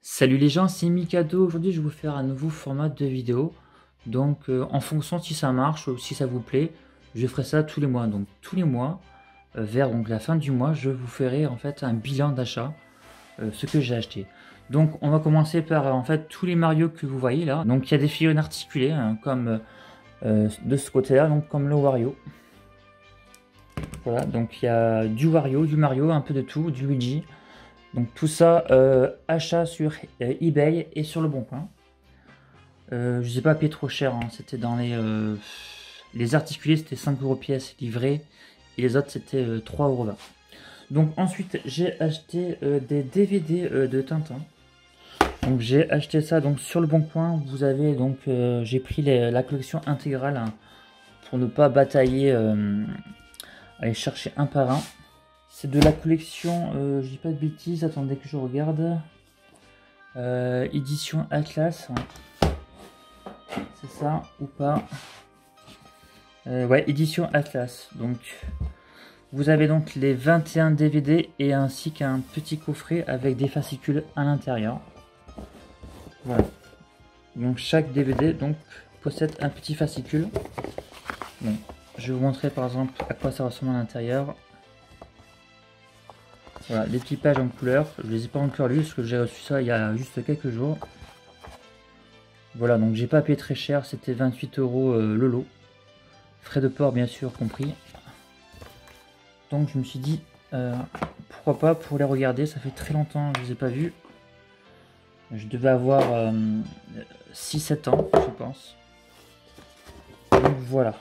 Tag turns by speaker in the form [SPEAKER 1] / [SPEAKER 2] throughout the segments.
[SPEAKER 1] Salut les gens, c'est Mikado. Aujourd'hui, je vais vous faire un nouveau format de vidéo. Donc, en fonction si ça marche ou si ça vous plaît, je ferai ça tous les mois. Donc, tous les mois, vers donc, la fin du mois, je vous ferai en fait un bilan d'achat, ce que j'ai acheté. Donc, on va commencer par en fait tous les Mario que vous voyez là. Donc, il y a des figurines articulées, hein, comme de ce côté-là, donc comme le Wario. Voilà, donc il y a du Wario, du Mario, un peu de tout, du Luigi. Donc tout ça, achat sur eBay et sur le bon coin. Je n'ai pas payé trop cher, hein. C'était dans les articulés, c'était 5 € pièce livré, et les autres c'était 3,20 €. Donc ensuite j'ai acheté des DVD de Tintin. Donc j'ai acheté ça donc sur le bon coin. Vous avez donc j'ai pris la collection intégrale, hein, pour ne pas batailler, aller chercher un par un. C'est de la collection, je dis pas de bêtises, attendez que je regarde. Édition Atlas. C'est ça ou pas? Ouais, édition Atlas. Donc, vous avez donc les 21 DVD et ainsi qu'un petit coffret avec des fascicules à l'intérieur. Voilà. Donc, chaque DVD donc, possède un petit fascicule. Bon, je vais vous montrer par exemple à quoi ça ressemble à l'intérieur. Voilà, les petites pages en couleur, je les ai pas encore lues parce que j'ai reçu ça il y a juste quelques jours. Voilà, donc j'ai pas payé très cher, c'était 28 € le lot. Frais de port bien sûr compris. Donc je me suis dit, pourquoi pas pour les regarder, ça fait très longtemps que je les ai pas vus. Je devais avoir 6-7 ans, je pense. Donc voilà.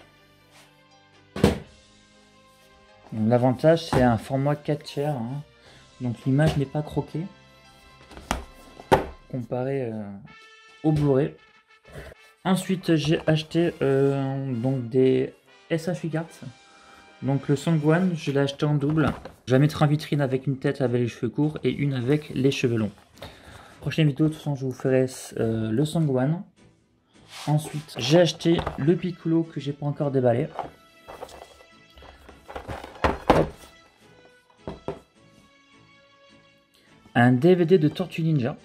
[SPEAKER 1] L'avantage c'est un format 4 tiers, hein. Donc l'image n'est pas croquée comparé au Blu-ray. Ensuite j'ai acheté donc des SH Cards. Donc le Sangwan, je l'ai acheté en double. Je la mettrai en vitrine avec une tête avec les cheveux courts et une avec les cheveux longs. Prochaine vidéo, de toute façon, je vous ferai le Sangwan. Ensuite, j'ai acheté le Piccolo que j'ai pas encore déballé. Hop. Un DVD de Tortue Ninja.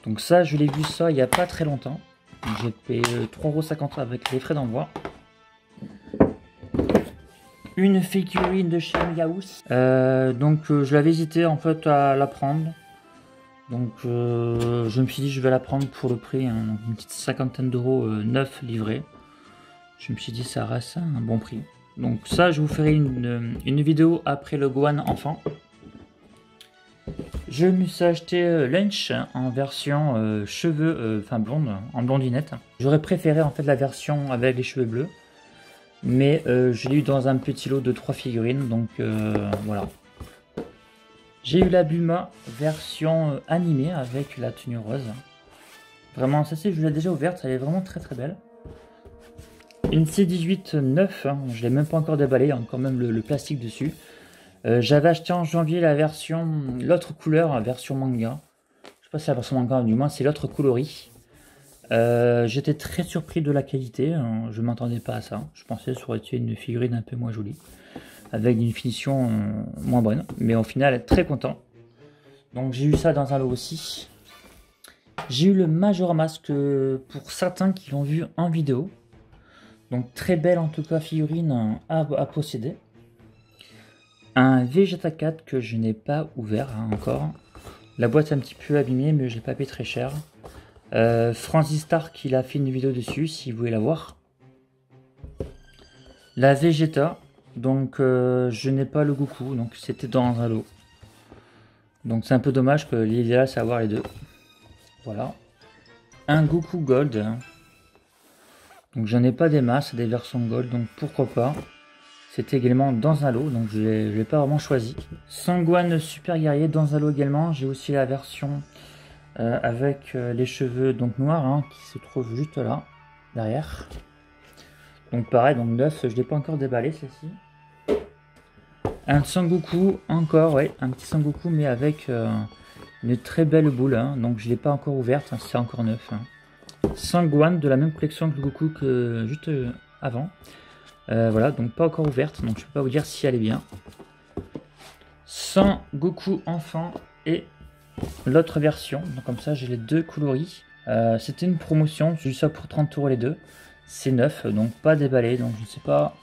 [SPEAKER 1] Donc ça, je l'ai vu ça il n'y a pas très longtemps. J'ai payé 3,50 € avec les frais d'envoi. Une figurine de chez Milhouse. Donc je l'avais hésité en fait à la prendre. Donc je me suis dit je vais la prendre pour le prix, hein, donc une petite cinquantaine d'euros neuf livré. Je me suis dit ça reste un bon prix. Donc ça je vous ferai une vidéo après le Gohan enfant. Je me suis acheté Lunch en version cheveux, enfin blonde, en blondinette. J'aurais préféré en fait la version avec les cheveux bleus. Mais je l'ai eu dans un petit lot de 3 figurines, donc voilà. J'ai eu la Bulma version animée avec la tenue rose. Vraiment, celle-ci je l'ai déjà ouverte, elle est vraiment très très belle. Une C18 9, hein, je l'ai même pas encore déballée, il y a encore même le plastique dessus. J'avais acheté en janvier la version, l'autre couleur, version manga. Je sais pas si c'est la version manga, du moins c'est l'autre coloris. J'étais très surpris de la qualité, hein, je m'attendais pas à ça. Je pensais que ça aurait été une figurine un peu moins jolie, avec une finition moins bonne, mais au final très content. Donc j'ai eu ça dans un lot aussi. J'ai eu le Majora Mask pour certains qui l'ont vu en vidéo. Donc très belle en tout cas figurine à posséder. Un Vegeta 4 que je n'ai pas ouvert, hein, encore. La boîte est un petit peu abîmée mais je l'ai pas payé très cher. Francis Stark, il a fait une vidéo dessus si vous voulez la voir. La Vegeta, donc je n'ai pas le Goku, donc c'était dans un lot. Donc c'est un peu dommage que l'idéal c'est avoir les deux. Voilà. Un Goku Gold. Donc j'en ai pas des masses, des versions Gold, donc pourquoi pas. C'était également dans un lot, donc je l'ai pas vraiment choisi. Sangwan Super Guerrier dans un lot également. J'ai aussi la version avec les cheveux donc noirs, hein, qui se trouve juste là, derrière. Donc pareil, donc neuf, je l'ai pas encore déballé celle-ci. Un Sangoku encore, ouais, un petit Sangoku mais avec une très belle boule, hein, donc je l'ai pas encore ouverte, hein, c'est encore neuf. Hein. Sangwan de la même collection que le Goku que juste avant. Voilà, donc pas encore ouverte, donc je peux pas vous dire si elle est bien. Sangoku enfant et l'autre version. Donc comme ça, j'ai les deux coloris. C'était une promotion, j'ai eu ça pour 30 € les deux. C'est neuf, donc pas déballé, donc je ne sais pas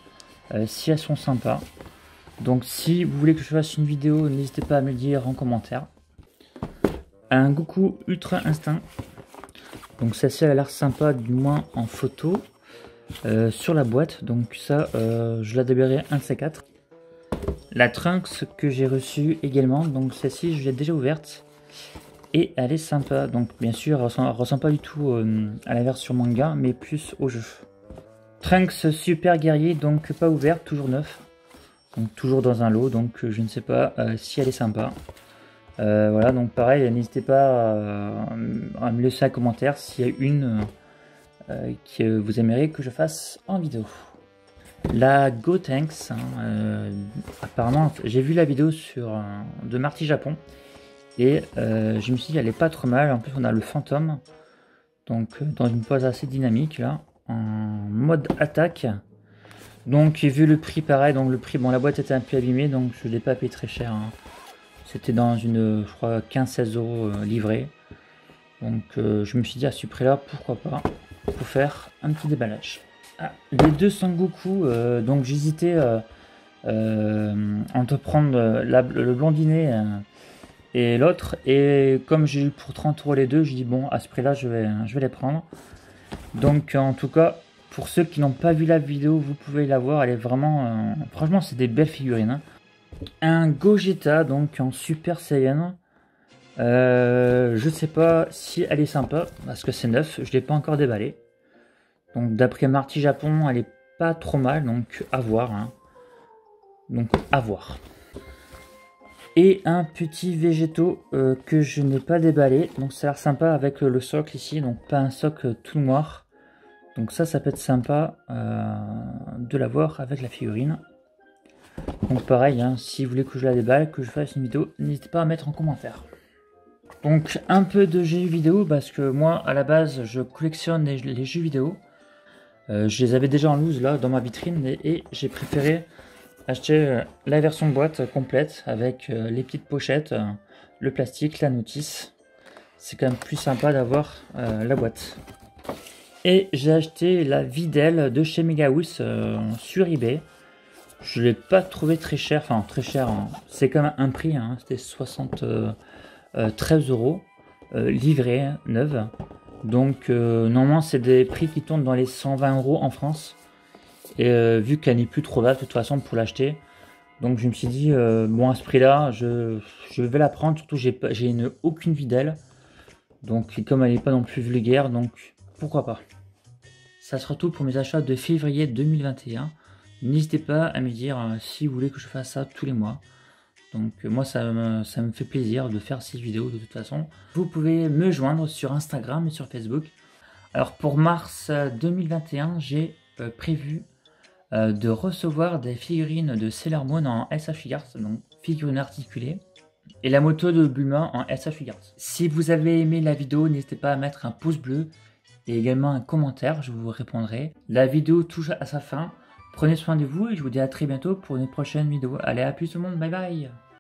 [SPEAKER 1] si elles sont sympas. Donc si vous voulez que je fasse une vidéo, n'hésitez pas à me le dire en commentaire. Un Goku Ultra Instinct. Donc celle-ci a l'air sympa, du moins en photo. Sur la boîte, donc ça je la déballerai un de ces quatre. La Trunks que j'ai reçue également, donc celle-ci je l'ai déjà ouverte. Et elle est sympa, donc bien sûr elle ressemble pas du tout à la version manga, mais plus au jeu. Trunks Super Guerrier, donc pas ouverte, toujours neuf. Donc toujours dans un lot, donc je ne sais pas si elle est sympa. Voilà, donc pareil, n'hésitez pas à me laisser un commentaire s'il y a une que vous aimeriez que je fasse en vidéo. La Gotenks, apparemment, j'ai vu la vidéo de Marty Japon. Et je me suis dit, elle est pas trop mal. En plus, on a le fantôme. Donc, dans une pose assez dynamique, là. En mode attaque. Donc, j'ai vu le prix pareil. Donc, le prix, bon, la boîte était un peu abîmée. Donc, je ne l'ai pas payé très cher. Hein. C'était dans une, je crois, 15-16 € livré. Donc, je me suis dit, à ce prix-là, pourquoi pas. Pour faire un petit déballage. Ah, les deux Sangoku. Donc, j'hésitais entre prendre le blondinet. Et l'autre, et comme j'ai eu pour 30 € les deux, je dis bon, à ce prix là je vais les prendre. Donc en tout cas, pour ceux qui n'ont pas vu la vidéo, vous pouvez la voir, elle est vraiment, franchement c'est des belles figurines. Hein. Un Gogeta, donc en Super Saiyan, je sais pas si elle est sympa, parce que c'est neuf, je l'ai pas encore déballé. Donc d'après Marty Japon, elle est pas trop mal, donc à voir. Hein. Donc à voir. Et un petit végétaux que je n'ai pas déballé. Donc ça a l'air sympa avec le socle ici. Donc pas un socle tout noir. Donc ça peut être sympa de l'avoir avec la figurine. Donc pareil, hein, si vous voulez que je la déballe, que je fasse une vidéo, n'hésitez pas à mettre en commentaire. Donc un peu de jeux vidéo parce que moi à la base je collectionne les jeux vidéo. Je les avais déjà en loose là dans ma vitrine et j'ai préféré acheter la version boîte complète avec les petites pochettes, le plastique, la notice. C'est quand même plus sympa d'avoir la boîte. Et j'ai acheté la Videl de chez Megahouse sur eBay. Je ne l'ai pas trouvé très cher, enfin très cher, hein. C'est quand même un prix, hein. C'était 13 € livré, neuve. Donc normalement c'est des prix qui tournent dans les 120 € en France. Et vu qu'elle n'est plus trop belle de toute façon pour l'acheter, donc je me suis dit bon à ce prix là je vais la prendre, surtout j'ai aucune Videl, donc comme elle n'est pas non plus vulgaire, donc pourquoi pas. Ça sera tout pour mes achats de février 2021. N'hésitez pas à me dire si vous voulez que je fasse ça tous les mois. Donc moi ça me fait plaisir de faire ces vidéos de toute façon. Vous pouvez me joindre sur Instagram et sur Facebook. Alors pour mars 2021 j'ai prévu de recevoir des figurines de Sailor Moon en SH Figures, donc figurines articulées, et la moto de Bulma en SH Figures. Si vous avez aimé la vidéo, n'hésitez pas à mettre un pouce bleu et également un commentaire, je vous répondrai. La vidéo touche à sa fin, prenez soin de vous et je vous dis à très bientôt pour une prochaine vidéo. Allez, à plus tout le monde, bye bye.